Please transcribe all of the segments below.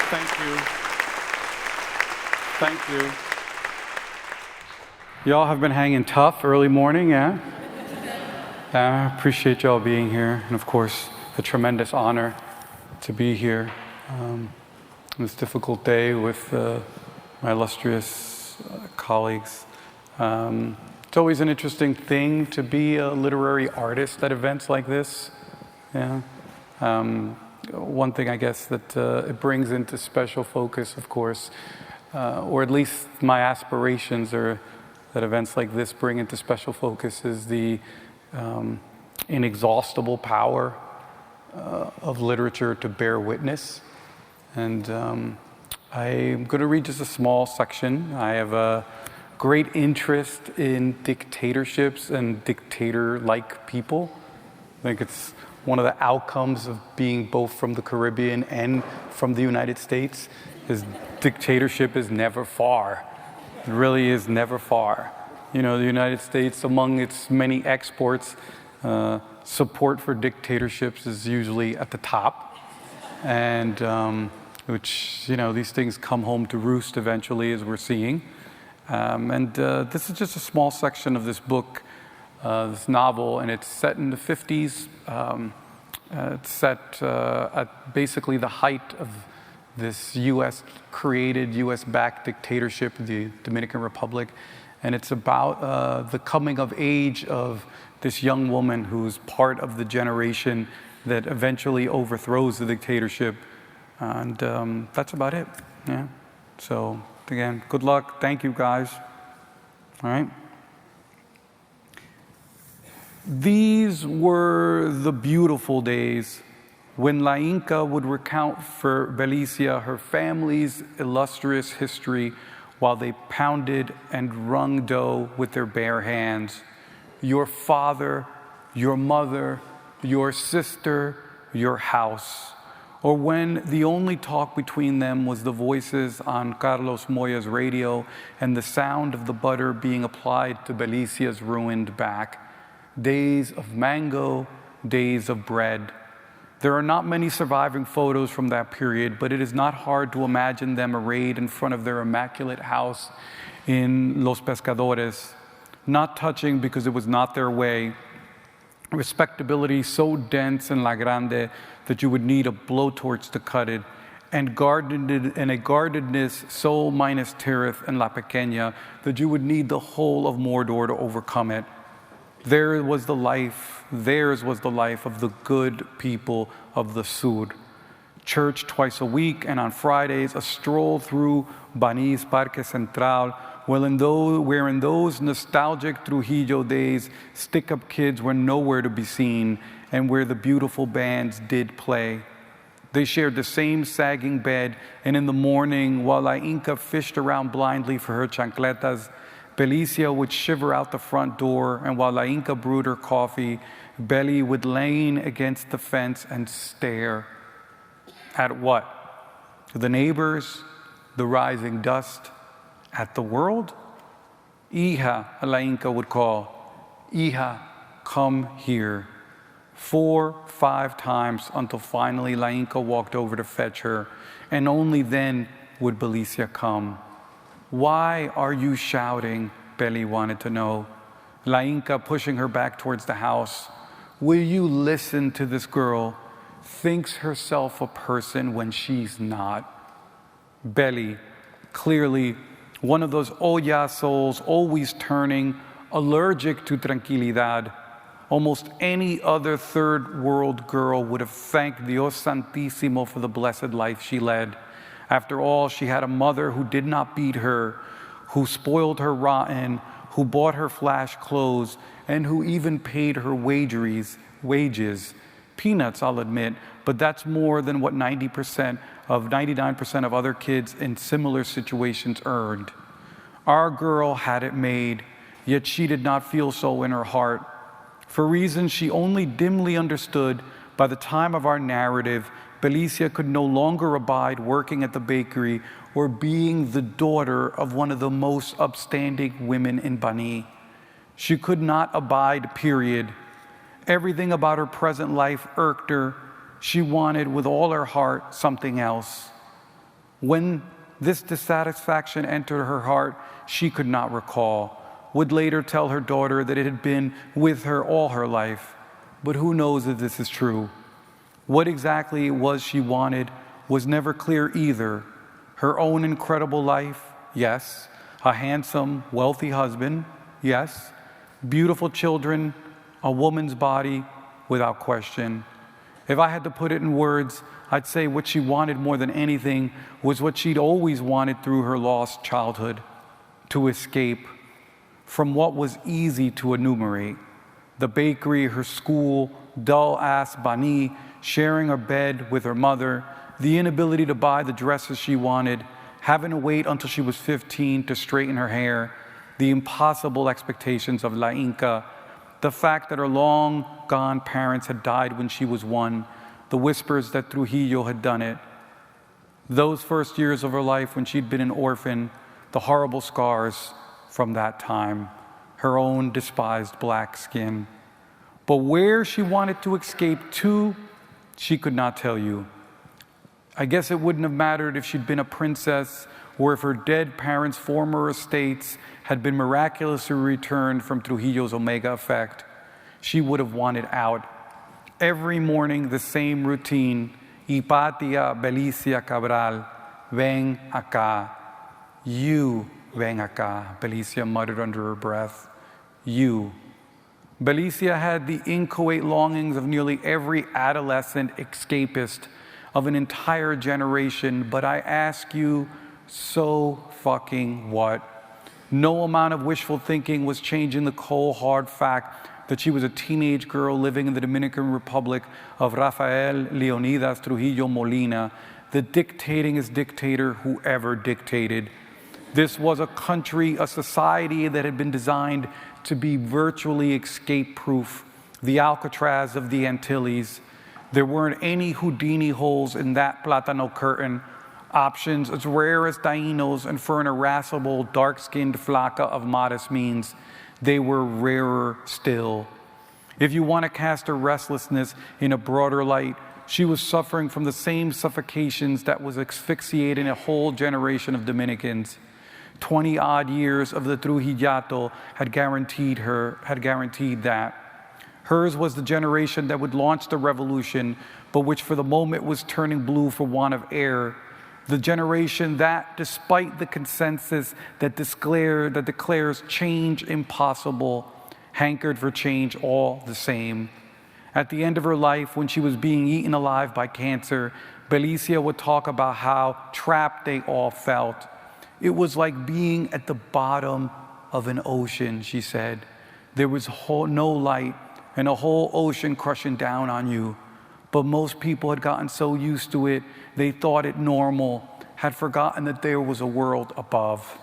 Thank you. Thank you. Y'all have been hanging tough early morning, yeah? I appreciate y'all being here. And of course, a tremendous honor to be here on this difficult day with my illustrious colleagues. It's always an interesting thing to be a literary artist at events like this. Yeah. One thing I guess that it brings into special focus, of course, or at least my aspirations are that events like this bring into special focus is the inexhaustible power of literature to bear witness. And I'm going to read just a small section. I have a great interest in dictatorships and dictator-like people. I think it's one of the outcomes of being both from the Caribbean and from the United States is dictatorship is never far. It really is never far. You know, the United States, among its many exports, support for dictatorships is usually at the top. And which, you know, these things come home to roost eventually, as we're seeing. This is just a small section of this book, this novel, and it's set in the 50s. It's set at basically the height of this U.S.-created, U.S.-backed dictatorship, the Dominican Republic. And it's about the coming of age of this young woman who's part of the generation that eventually overthrows the dictatorship. And that's about it, yeah. So, again, good luck. Thank you, guys. All right. These were the beautiful days when La Inca would recount for Belicia her family's illustrious history while they pounded and wrung dough with their bare hands. Your father, your mother, your sister, your house. Or when the only talk between them was the voices on Carlos Moya's radio and the sound of the butter being applied to Belicia's ruined back. Days of mango, days of bread. There are not many surviving photos from that period, but it is not hard to imagine them arrayed in front of their immaculate house in Los Pescadores, not touching because it was not their way. Respectability so dense in La Grande that you would need a blowtorch to cut it, and a guardedness so Minas Tirith in La Pequeña that you would need the whole of Mordor to overcome it. Theirs was the life of the good people of the Sud. Church twice a week, and on Fridays, a stroll through Baní's Parque Central, where in those nostalgic Trujillo days, stick-up kids were nowhere to be seen, and where the beautiful bands did play. They shared the same sagging bed, and in the morning, while La Inca fished around blindly for her chancletas, Belicia would shiver out the front door, and while La Inca brewed her coffee, Belly would lean against the fence and stare. At what? The neighbors, the rising dust, at the world? Hija, La Inca would call. Hija, come here. 4, 5 times until finally La Inca walked over to fetch her, and only then would Belicia come. Why are you shouting? Belly wanted to know. La Inca pushing her back towards the house. Will you listen to this girl? Thinks herself a person when she's not. Belly, clearly one of those olla souls always turning, allergic to tranquilidad. Almost any other third world girl would have thanked Dios Santísimo for the blessed life she led. After all, she had a mother who did not beat her, who spoiled her rotten, who bought her flash clothes, and who even paid her wages. Peanuts, I'll admit, but that's more than what 99% of other kids in similar situations earned. Our girl had it made, yet she did not feel so in her heart. For reasons she only dimly understood, by the time of our narrative, Belicia could no longer abide working at the bakery or being the daughter of one of the most upstanding women in Baní. She could not abide, period. Everything about her present life irked her. She wanted with all her heart something else. When this dissatisfaction entered her heart, she could not recall. Would later tell her daughter that it had been with her all her life. But who knows if this is true? What exactly it was she wanted was never clear either. Her own incredible life, yes. A handsome, wealthy husband, yes. Beautiful children, a woman's body, without question. If I had to put it in words, I'd say what she wanted more than anything was what she'd always wanted through her lost childhood: to escape from what was easy to enumerate. The bakery, her school, dull-ass Bani, sharing her bed with her mother, the inability to buy the dresses she wanted, having to wait until she was 15 to straighten her hair, the impossible expectations of La Inca, the fact that her long-gone parents had died when she was 1, the whispers that Trujillo had done it. Those first years of her life when she'd been an orphan, the horrible scars from that time, her own despised black skin. But where she wanted to escape to, she could not tell you. I guess it wouldn't have mattered if she'd been a princess or if her dead parents' former estates had been miraculously returned from Trujillo's Omega effect. She would have wanted out. Every morning, the same routine. Hipatia, Belicia Cabral, ven acá. You ven acá, Belicia muttered under her breath. You. Belicia had the inchoate longings of nearly every adolescent escapist of an entire generation, but I ask you, so fucking what? No amount of wishful thinking was changing the cold, hard fact that she was a teenage girl living in the Dominican Republic of Rafael Leonidas Trujillo Molina, the dictatingest dictator who ever dictated. This was a country, a society that had been designed to be virtually escape-proof, the Alcatraz of the Antilles. There weren't any Houdini holes in that Plátano curtain, options as rare as Taínos, and for an irascible, dark-skinned flaca of modest means, they were rarer still. If you want to cast her restlessness in a broader light, she was suffering from the same suffocations that was asphyxiating a whole generation of Dominicans. 20-odd years of the Trujillato had guaranteed that. Hers was the generation that would launch the revolution, but which for the moment was turning blue for want of air. The generation that, despite the consensus that declares change impossible, hankered for change all the same. At the end of her life, when she was being eaten alive by cancer, Belicia would talk about how trapped they all felt. It was like being at the bottom of an ocean, she said. There was no light and a whole ocean crushing down on you. But most people had gotten so used to it, they thought it normal, had forgotten that there was a world above.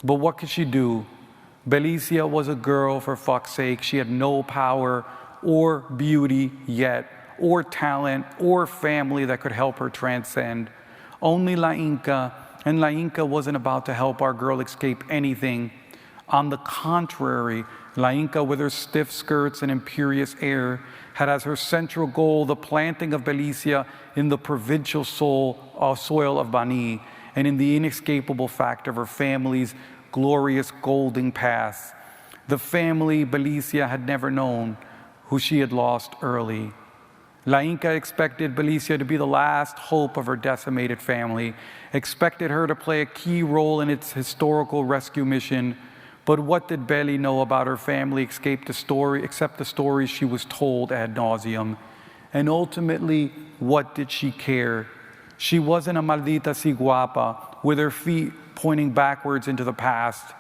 But what could she do? Belicia was a girl, for fuck's sake. She had no power or beauty yet, or talent, or family that could help her transcend. Only La Inca, and La Inca wasn't about to help our girl escape anything. On the contrary, La Inca, with her stiff skirts and imperious air, had as her central goal the planting of Belicia in the provincial soil of Bani, and in the inescapable fact of her family's glorious golden past. The family Belicia had never known, who she had lost early. La Inca expected Belicia to be the last hope of her decimated family, expected her to play a key role in its historical rescue mission. But what did Beli know about her family except the stories she was told ad nauseum? And ultimately, what did she care? She wasn't a maldita si guapa, with her feet pointing backwards into the past.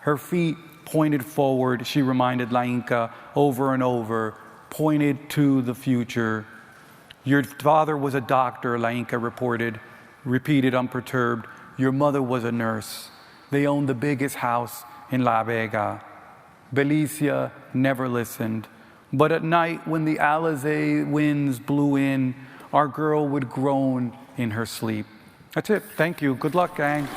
Her feet pointed forward, she reminded La Inca over and over, pointed to the future. Your father was a doctor, La Inca repeated unperturbed. Your mother was a nurse. They owned the biggest house in La Vega. Belicia never listened. But at night, when the Alizé winds blew in, our girl would groan in her sleep. That's it. Thank you. Good luck, gang.